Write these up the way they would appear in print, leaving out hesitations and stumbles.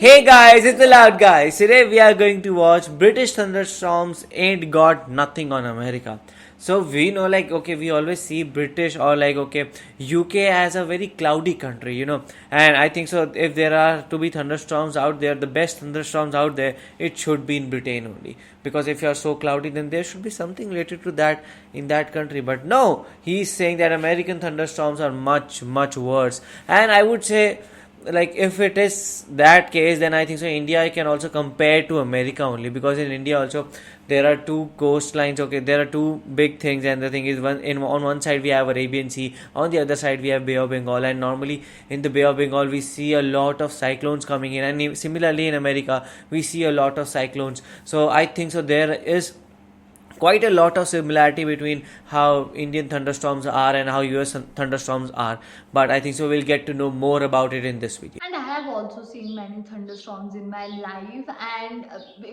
Hey guys, it's the Loud Guys. Today we are going to watch British thunderstorms ain't got nothing on America. So we know okay, we always see British or okay, UK as a very cloudy country. And I think so if there are to be thunderstorms out there, the best thunderstorms out there, it should be in Britain only. Because if you are so cloudy, then there should be something related to that in that country. But no, he's saying that American thunderstorms are much, much worse. And I would say if it is that case, then I think so India can also compare to America only, because in India also there are two coastlines. Okay, there are two big things, and the thing is, on one side we have Arabian Sea, on the other side we have Bay of Bengal, and normally in the Bay of Bengal we see a lot of cyclones coming in, and similarly in America we see a lot of cyclones. So I think so there is quite a lot of similarity between how Indian thunderstorms are and how US thunderstorms are. But I think so we'll get to know more about it in this video. And I have also seen many thunderstorms in my life, and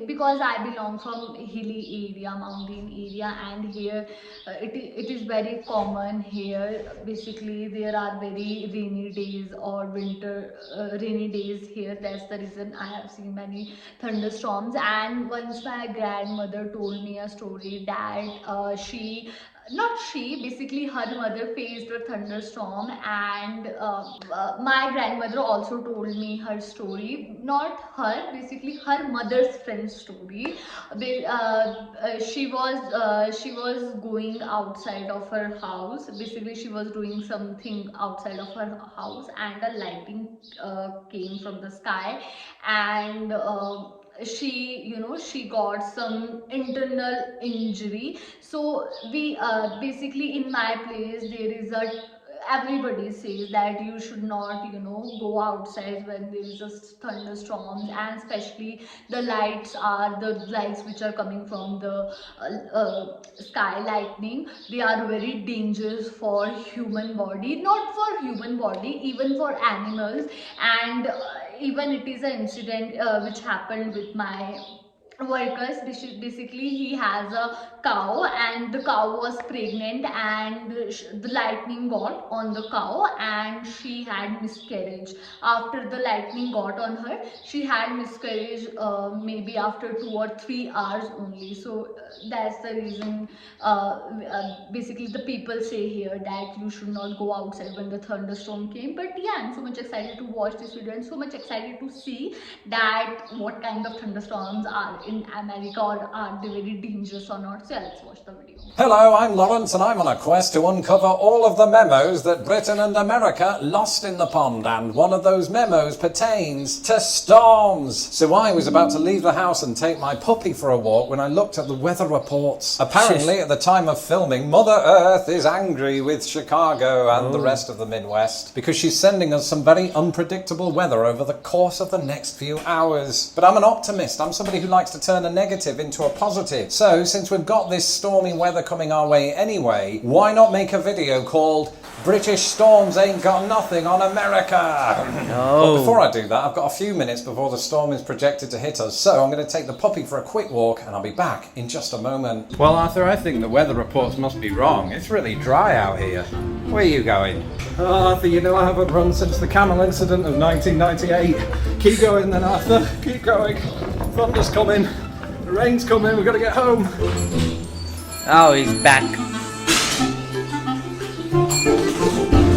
because I belong from hilly area, mountain area, and here it is very common here. Basically, there are very rainy days or winter rainy days here. That's the reason I have seen many thunderstorms. And once my grandmother told me a story that she not she basically her mother faced a thunderstorm, and my grandmother also told me her story, not her, basically her mother's friend's story. She was going outside of her house. Basically, she was doing something outside of her house, and a lightning came from the sky, and she got some internal injury. So we basically, in my place, there is a everybody says that you should not go outside when there is a thunderstorms, and especially the lights which are coming from the sky lightning. They are very dangerous for human body, not for human body, even for animals. And even it is an incident which happened with my workers. Basically, he has a cow, and the cow was pregnant, and the lightning got on the cow, and she had miscarriage. After the lightning got on her, she had miscarriage maybe after 2 or 3 hours only. So that's the reason. Basically, the people say here that you should not go outside when the thunderstorm came. But yeah, I'm so much excited to watch this video, and so much excited to see that what kind of thunderstorms are in America, or are they very dangerous or not. So yeah, let's watch the video. Hello, I'm Lawrence, and I'm on a quest to uncover all of the memos that Britain and America lost in the pond, and one of those memos pertains to storms. So I was about to leave the house and take my puppy for a walk when I looked at the weather reports. Apparently, at the time of filming, Mother Earth is angry with Chicago and the rest of the Midwest because she's sending us some very unpredictable weather over the course of the next few hours. But I'm an optimist. I'm somebody who likes to turn a negative into a positive. So, since we've got this stormy weather coming our way anyway, why not make a video called British Storms Ain't Got Nothing on America? No. But before I do that, I've got a few minutes before the storm is projected to hit us, so I'm going to take the puppy for a quick walk, and I'll be back in just a moment. Well, Arthur, I think the weather reports must be wrong. It's really dry out here. Where are you going? Arthur, you know I haven't run since the camel incident of 1998. Keep going then, Arthur. Keep going. Thunder's coming. The rain's coming. We've got to get home. Oh, he's back.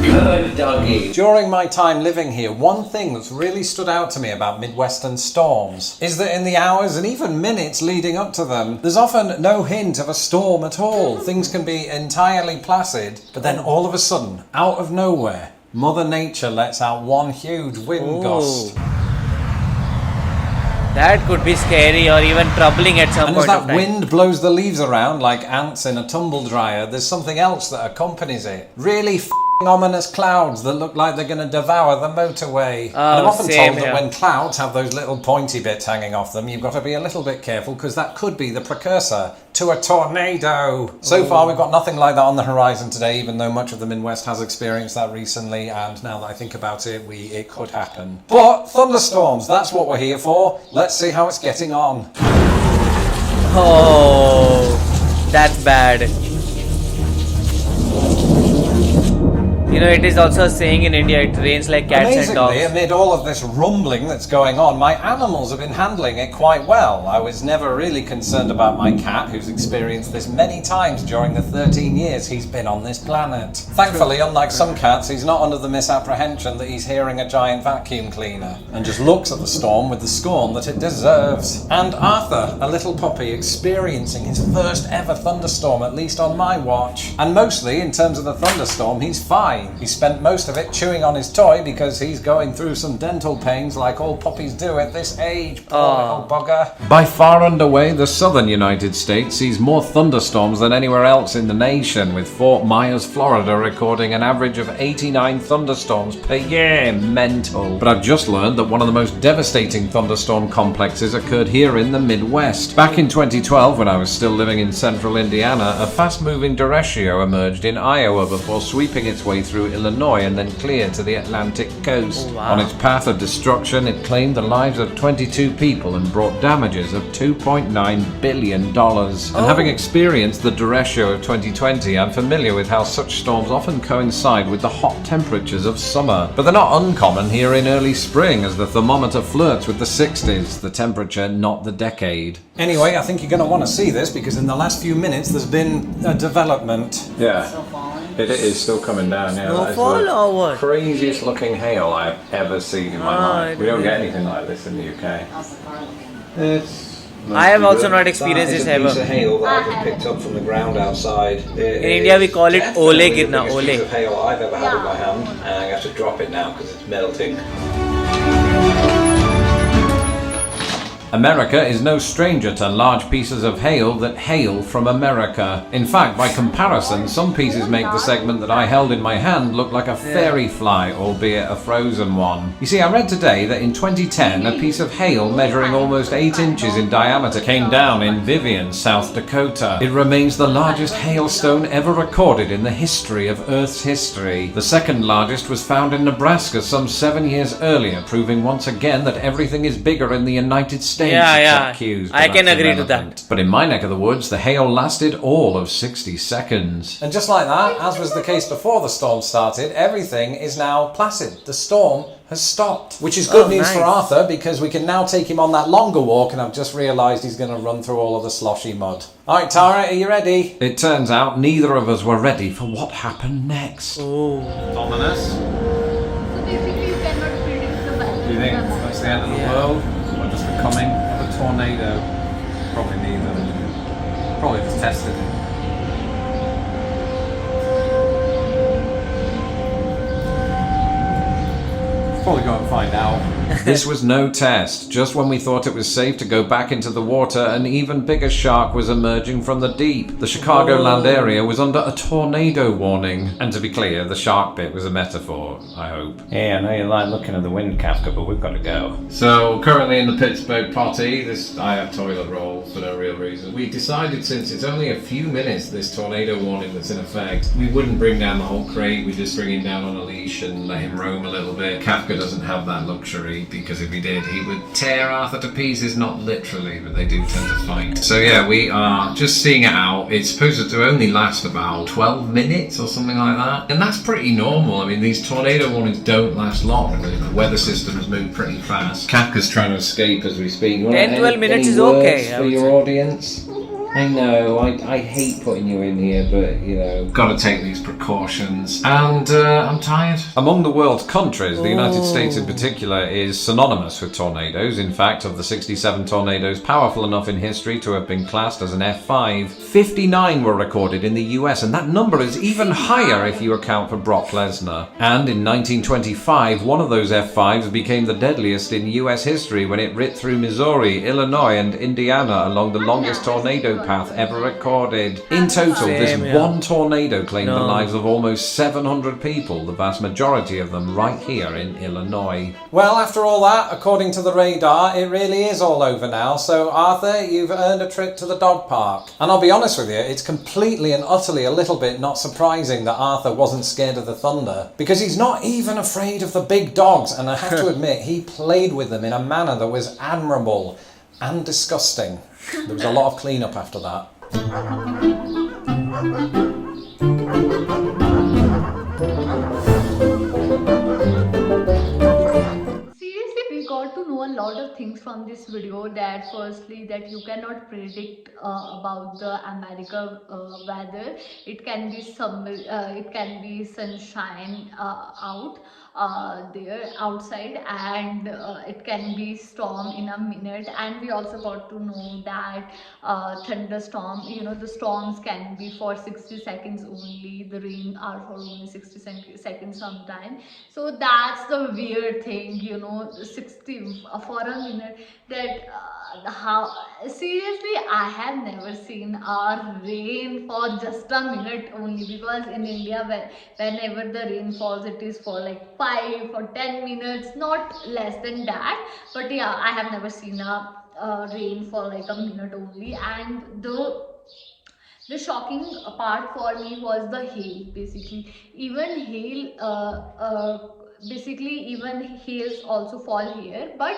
Good doggy. During my time living here, one thing that's really stood out to me about Midwestern storms is that in the hours and even minutes leading up to them, there's often no hint of a storm at all. Things can be entirely placid, but then all of a sudden, out of nowhere, Mother Nature lets out one huge wind gust. That could be scary or even troubling at some And point as that of time. wind blows the leaves around like ants in a tumble dryer, there's something else that accompanies it. Really f***ing ominous clouds that look like they're going to devour the motorway. And I'm often same told that here. when clouds have those little pointy bits hanging off them, you've got to be a little bit careful because that could be the precursor to a tornado. So far, we've got nothing like that on the horizon today, even though much of the Midwest has experienced that recently, and now that I think about it, it could happen. But thunderstorms, that's what we're here for. Let's see how it's getting on. Oh, that's bad. It is also a saying in India, it rains like cats and dogs. Amazingly, amid all of this rumbling that's going on, my animals have been handling it quite well. I was never really concerned about my cat, who's experienced this many times during the 13 years he's been on this planet. Thankfully, unlike some cats, he's not under the misapprehension that he's hearing a giant vacuum cleaner, and just looks at the storm with the scorn that it deserves. And Arthur, a little puppy, experiencing his first ever thunderstorm, at least on my watch. And mostly, in terms of the thunderstorm, he's fine. He spent most of it chewing on his toy because he's going through some dental pains like all puppies do at this age. Poor little bugger. By far and away, the southern United States sees more thunderstorms than anywhere else in the nation, with Fort Myers, Florida recording an average of 89 thunderstorms per year. Mental. But I've just learned that one of the most devastating thunderstorm complexes occurred here in the Midwest. Back in 2012, when I was still living in central Indiana, a fast-moving derecho emerged in Iowa before sweeping its way through Illinois and then clear to the Atlantic coast. Oh, wow. On its path of destruction, it claimed the lives of 22 people and brought damages of $2.9 billion. And having experienced the derecho of 2020, I'm familiar with how such storms often coincide with the hot temperatures of summer. But they're not uncommon here in early spring, as the thermometer flirts with the 60s, the temperature, not the decade. Anyway, I think you're going to want to see this, because in the last few minutes there's been a development. Yeah. It is still coming down, yeah. Snowfall or what? Craziest looking hail I've ever seen in my life. We don't get anything like this in the UK. I have also not experienced this ever. Piece of hail that I just picked up from the ground outside. In India we call it ole girna, ole. Piece of hail I've ever had in my hand, and I have to drop it now because it's melting. America is no stranger to large pieces of hail that hail from America. In fact, by comparison, some pieces make the segment that I held in my hand look like a fairy fly, albeit a frozen one. You see, I read today that in 2010, a piece of hail measuring almost 8 inches in diameter came down in Vivian, South Dakota. It remains the largest hailstone ever recorded in the history of Earth's history. The second largest was found in Nebraska some 7 years earlier, proving once again that everything is bigger in the United States. Yeah. Cues, I can that's agree to irrelevant. that. But in my neck of the woods, the hail lasted all of 60 seconds. And just like that, as was the case before the storm started, everything is now placid. The storm has stopped. Which is good news for Arthur, because we can now take him on that longer walk, and I've just realised he's going to run through all of the sloshy mud. Alright, Tara, are you ready? It turns out neither of us were ready for what happened next. Ominous. So basically you cannot predict the weather. Do you think that's the end of the world? Or just the coming of a tornado? Probably neither. Probably just tested it. Probably go and find out. This was no test. Just when we thought it was safe to go back into the water, an even bigger shark was emerging from the deep. The Chicagoland area was under a tornado warning. And to be clear, the shark bit was a metaphor, I hope. Yeah, I know you like looking at the wind, Kafka, but we've got to go. So, currently in the Pittsburgh potty, I have toilet roll for no real reason. We decided, since it's only a few minutes this tornado warning that's in effect, we wouldn't bring down the whole crate, we'd just bring him down on a leash and let him roam a little bit. Kafka doesn't have that luxury, because if he did, he would tear Arthur to pieces, not literally, but they do tend to fight. So yeah, we are just seeing it out. It's supposed to only last about 12 minutes or something like that, and that's pretty normal. I mean, these tornado warnings don't last long. The weather systems move pretty fast. Kafka's trying to escape as we speak. 10-12 minutes is okay, I for would your say. audience? I know, I hate putting you in here, but, you know... Gotta take these precautions. And I'm tired. Among the world's countries, the United States in particular is synonymous with tornadoes. In fact, of the 67 tornadoes powerful enough in history to have been classed as an F5, 59 were recorded in the US, and that number is even higher if you account for Brock Lesnar. And in 1925, one of those F5s became the deadliest in US history when it ripped through Missouri, Illinois, and Indiana along the longest tornado path ever recorded. In total, this one tornado claimed the lives of almost 700 people, the vast majority of them right here in Illinois. Well, after all that, according to the radar, it really is all over now. So, Arthur, you've earned a trip to the dog park. And I'll be honest with you, it's completely and utterly a little bit not surprising that Arthur wasn't scared of the thunder, because he's not even afraid of the big dogs, and I have to admit, he played with them in a manner that was admirable and disgusting. There was a lot of clean-up after that. Seriously, we got to know a lot of things from this video. That firstly, that you cannot predict about the America weather. It can be summer, it can be sunshine out there outside, and it can be storm in a minute. And we also got to know that thunderstorm, the storms can be for 60 seconds only, the rain are for only 60 seconds sometime. So that's the weird thing, 60 for a minute. That how seriously, I have never seen a rain for just a minute only, because in India, whenever the rain falls, it is for like 5 or 10 minutes, not less than that. But yeah, I have never seen a rain for like a minute only. And the shocking part for me was the hail. Basically, even hail basically even hails also fall here, but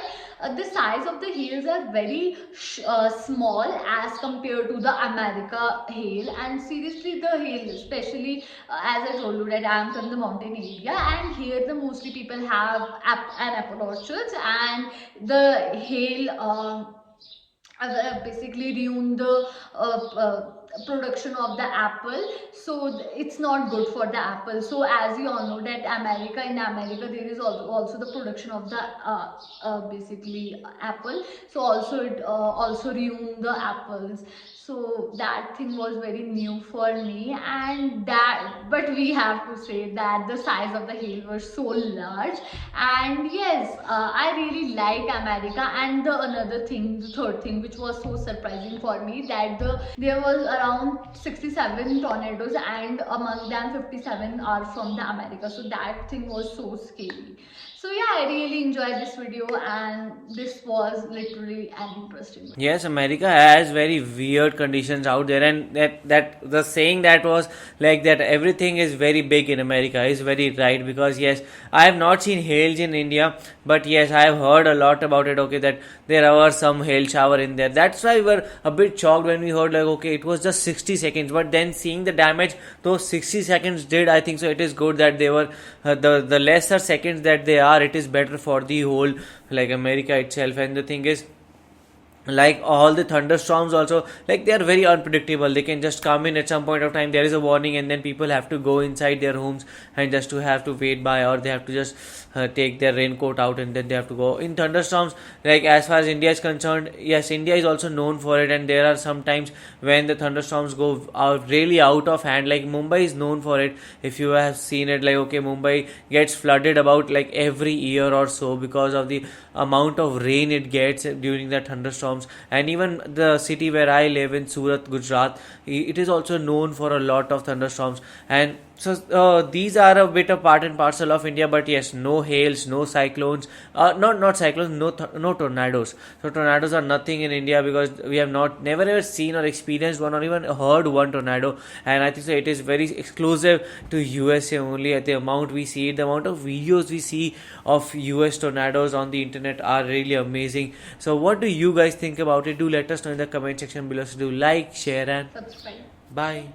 the size of the hails are very small as compared to the America hail. And seriously, the hail, especially as I told you that I am from the mountain area, and here the mostly people have an apple orchards, and the hail basically ruin the production of the apple. So it's not good for the apple. So as you all know that in America there is also the production of the basically apple. So also it also ruin the apples. So that thing was very new for me. And that, but we have to say that the size of the hail was so large. And yes, I really like America. And the third thing which was so surprising for me, that there was around 67 tornadoes, and among them 57 are from the America. So that thing was so scary. So yeah, I really enjoyed this video, and this was literally an interesting video. Yes, America has very weird conditions out there, and that the saying that was like that everything is very big in America is very right, because yes, I have not seen hails in India, but yes, I have heard a lot about it. Okay, that there were some hail shower in there. That's why we were a bit shocked when we heard like okay, it was just 60 seconds, but then seeing the damage those 60 seconds did, I think so. It is good that they were the lesser seconds that they are. It is better for the whole like America itself. And the thing is, like all the thunderstorms also, like they are very unpredictable. They can just come in at some point of time, there is a warning, and then people have to go inside their homes and just to have to wait by, or they have to just take their raincoat out and then they have to go in thunderstorms. Like as far as India is concerned, yes, India is also known for it, and there are some times when the thunderstorms go out really out of hand. Like Mumbai is known for it. If you have seen it, like okay, Mumbai gets flooded about like every year or so because of the amount of rain it gets during the thunderstorms. And even the city where I live in, Surat, Gujarat, it is also known for a lot of thunderstorms. And so these are a bit of part and parcel of India. But yes, no hails, no cyclones, not cyclones, no tornadoes. So tornadoes are nothing in India, because we have never ever seen or experienced one, or even heard one tornado. And I think so it is very exclusive to USA only. At the amount we see, the amount of videos we see of US tornadoes on the internet are really amazing. So what do you guys think about it? Do let us know in the comment section below. So do like, share, and Subscribe. bye.